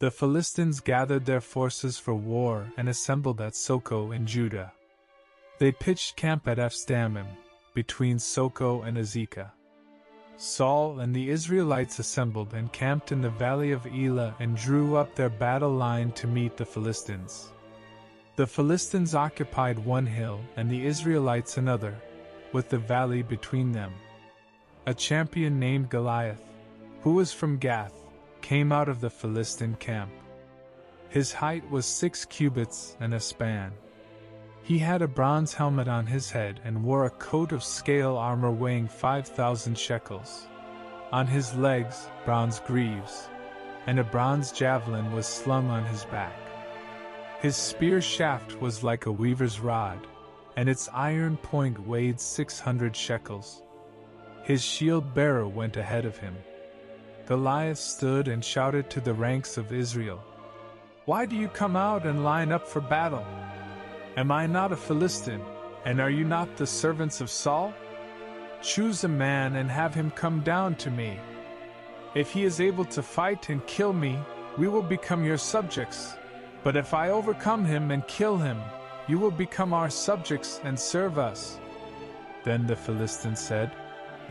The Philistines gathered their forces for war and assembled at Soko in Judah. They pitched camp at Ephsdammim, between Soko and Azekah. Saul and the Israelites assembled and camped in the Valley of Elah and drew up their battle line to meet the Philistines. The Philistines occupied one hill and the Israelites another, with the valley between them. A champion named Goliath, who was from Gath, came out of the Philistine camp. His height was 6 cubits and a span. He had a bronze helmet on his head and wore a coat of scale armor weighing 5,000 shekels. On his legs, bronze greaves, and a bronze javelin was slung on his back. His spear shaft was like a weaver's rod, and its iron point weighed 600 shekels. His shield-bearer went ahead of him. Goliath stood and shouted to the ranks of Israel, "Why do you come out and line up for battle? Am I not a Philistine, and are you not the servants of Saul? Choose a man and have him come down to me. If he is able to fight and kill me, we will become your subjects. But if I overcome him and kill him, you will become our subjects and serve us." Then the Philistine said,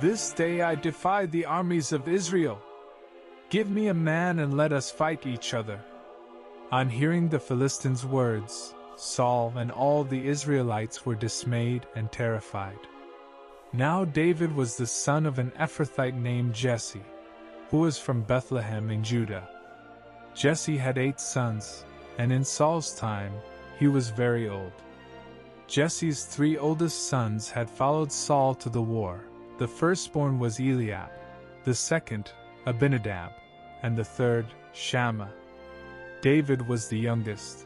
"This day I defy the armies of Israel. Give me a man and let us fight each other." On hearing the Philistines' words, Saul and all the Israelites were dismayed and terrified. Now David was the son of an Ephrathite named Jesse, who was from Bethlehem in Judah. Jesse had 8 sons, and in Saul's time, he was very old. Jesse's 3 oldest sons had followed Saul to the war. The firstborn was Eliab, the second, Abinadab, and the third, Shammah. David was the youngest.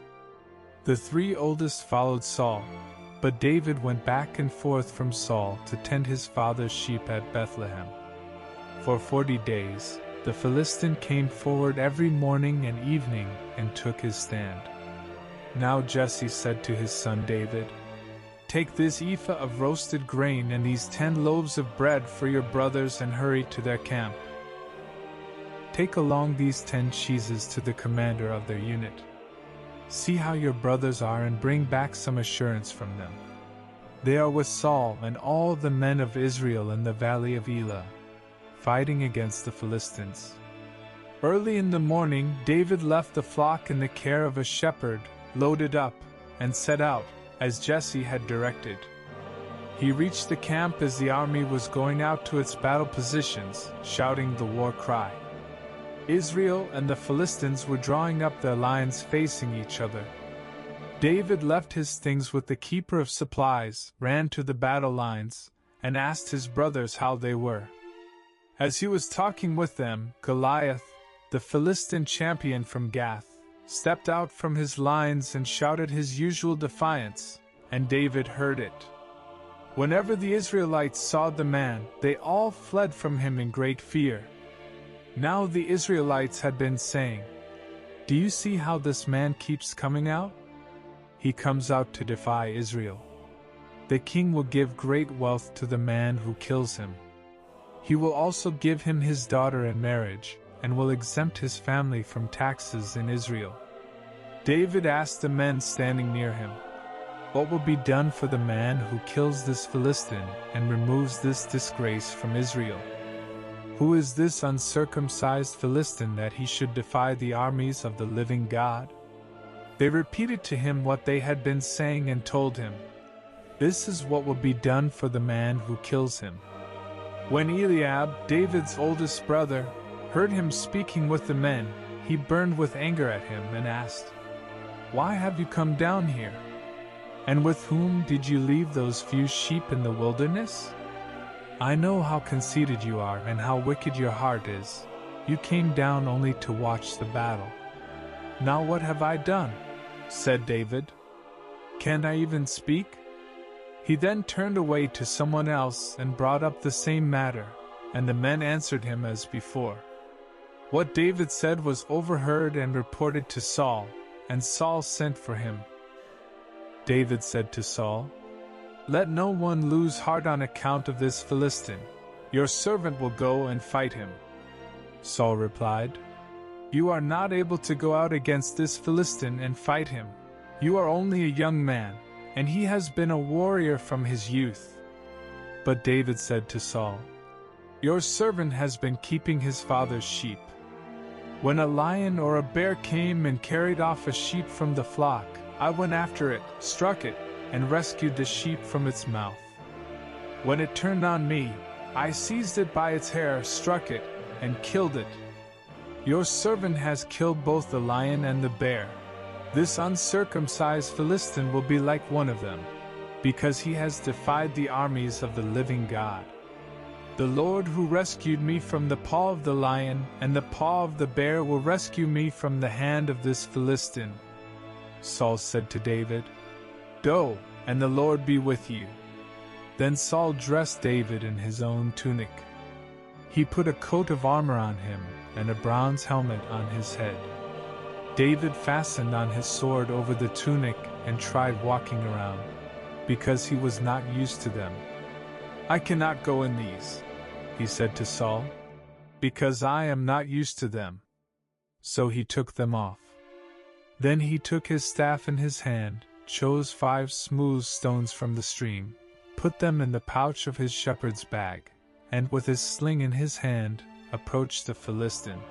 The 3 oldest followed Saul, but David went back and forth from Saul to tend his father's sheep at Bethlehem. For 40 days, the Philistine came forward every morning and evening and took his stand. Now Jesse said to his son David, "Take this ephah of roasted grain and these 10 loaves of bread for your brothers and hurry to their camp. Take along these 10 cheeses to the commander of their unit. See how your brothers are and bring back some assurance from them. They are with Saul and all the men of Israel in the Valley of Elah, fighting against the Philistines." Early in the morning, David left the flock in the care of a shepherd, loaded up, and set out, as Jesse had directed. He reached the camp as the army was going out to its battle positions, shouting the war cry. Israel and the Philistines were drawing up their lines facing each other. David left his things with the keeper of supplies, ran to the battle lines, and asked his brothers how they were. As he was talking with them, Goliath, the Philistine champion from Gath, stepped out from his lines and shouted his usual defiance, and David heard it. Whenever the Israelites saw the man, they all fled from him in great fear. Now the Israelites had been saying, "Do you see how this man keeps coming out? He comes out to defy Israel. The king will give great wealth to the man who kills him. He will also give him his daughter in marriage, and will exempt his family from taxes in Israel." David asked the men standing near him, "What will be done for the man who kills this Philistine and removes this disgrace from Israel? Who is this uncircumcised Philistine that he should defy the armies of the living God?" They repeated to him what they had been saying and told him, "This is what will be done for the man who kills him." When Eliab, David's oldest brother, heard him speaking with the men, he burned with anger at him and asked, "Why have you come down here? And with whom did you leave those few sheep in the wilderness? I know how conceited you are and how wicked your heart is. You came down only to watch the battle." "Now what have I done?" said David. "Can't I even speak?" He then turned away to someone else and brought up the same matter, and the men answered him as before. What David said was overheard and reported to Saul, and Saul sent for him. David said to Saul, "Let no one lose heart on account of this Philistine. Your servant will go and fight him." Saul replied, You are not able to go out against this Philistine and fight him. You are only a young man, and he has been a warrior from his youth." But David said to Saul, "Your servant has been keeping his father's sheep. When a lion or a bear came and carried off a sheep from the flock, I went after it, struck it, and rescued the sheep from its mouth. When it turned on me, I seized it by its hair, struck it, and killed it. Your servant has killed both the lion and the bear. This uncircumcised Philistine will be like one of them, because he has defied the armies of the living God. The Lord who rescued me from the paw of the lion and the paw of the bear will rescue me from the hand of this Philistine." Saul said to David, "Go, and the Lord be with you." Then Saul dressed David in his own tunic. He put a coat of armor on him and a bronze helmet on his head. David fastened on his sword over the tunic and tried walking around, because he was not used to them. "I cannot go in these," he said to Saul, "because I am not used to them." So he took them off. Then he took his staff in his hand, chose 5 smooth stones from the stream, put them in the pouch of his shepherd's bag, and with his sling in his hand, approached the Philistine.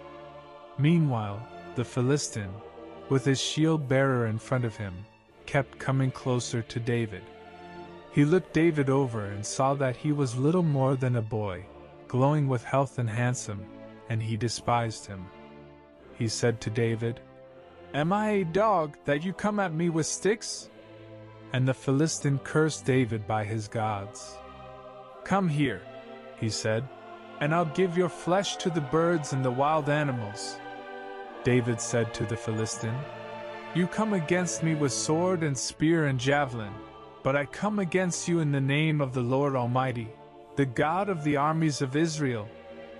Meanwhile, the Philistine, with his shield-bearer in front of him, kept coming closer to David. He looked David over and saw that he was little more than a boy, glowing with health and handsome, and he despised him. He said to David, "Am I a dog that you come at me with sticks?" And the Philistine cursed David by his gods. "Come here," he said, "and I'll give your flesh to the birds and the wild animals." David said to the Philistine, "You come against me with sword and spear and javelin, but I come against you in the name of the Lord Almighty, the God of the armies of Israel,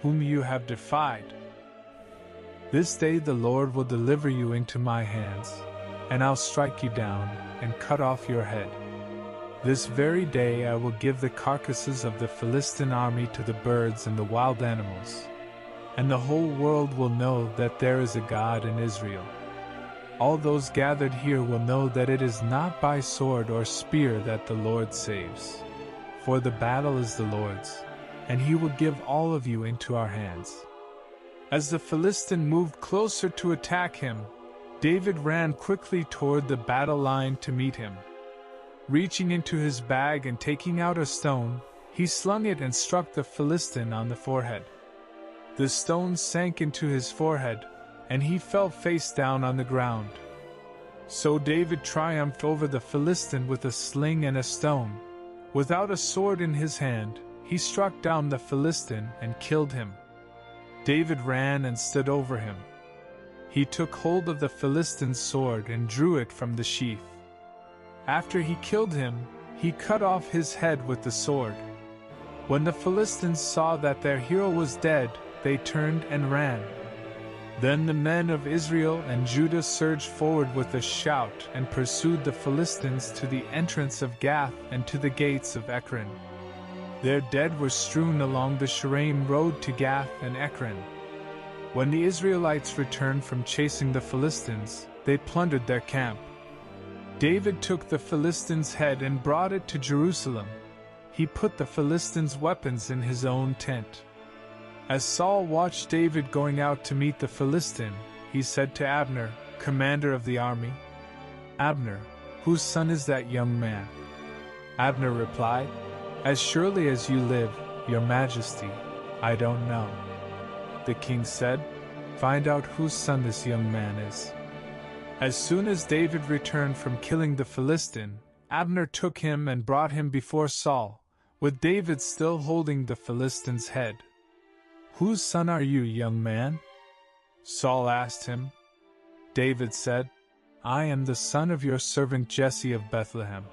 whom you have defied. This day the Lord will deliver you into my hands, and I'll strike you down and cut off your head. This very day I will give the carcasses of the Philistine army to the birds and the wild animals, and the whole world will know that there is a God in Israel. All those gathered here will know that it is not by sword or spear that the Lord saves, for the battle is the Lord's, and he will give all of you into our hands." As the Philistine moved closer to attack him, David ran quickly toward the battle line to meet him. Reaching into his bag and taking out a stone, he slung it and struck the Philistine on the forehead. The stone sank into his forehead, and he fell face down on the ground. So David triumphed over the Philistine with a sling and a stone. Without a sword in his hand, he struck down the Philistine and killed him. David ran and stood over him. He took hold of the Philistine's sword and drew it from the sheath. After he killed him, he cut off his head with the sword. When the Philistines saw that their hero was dead, they turned and ran. Then the men of Israel and Judah surged forward with a shout and pursued the Philistines to the entrance of Gath and to the gates of Ekron. Their dead were strewn along the Shaaraim road to Gath and Ekron. When the Israelites returned from chasing the Philistines, they plundered their camp. David took the Philistines' head and brought it to Jerusalem. He put the Philistines' weapons in his own tent. As Saul watched David going out to meet the Philistine, he said to Abner, commander of the army, "Abner, whose son is that young man?" Abner replied, "As surely as you live, your majesty, I don't know." The king said, "Find out whose son this young man is." As soon as David returned from killing the Philistine, Abner took him and brought him before Saul, with David still holding the Philistine's head. "Whose son are you, young man?" Saul asked him. David said, "I am the son of your servant Jesse of Bethlehem."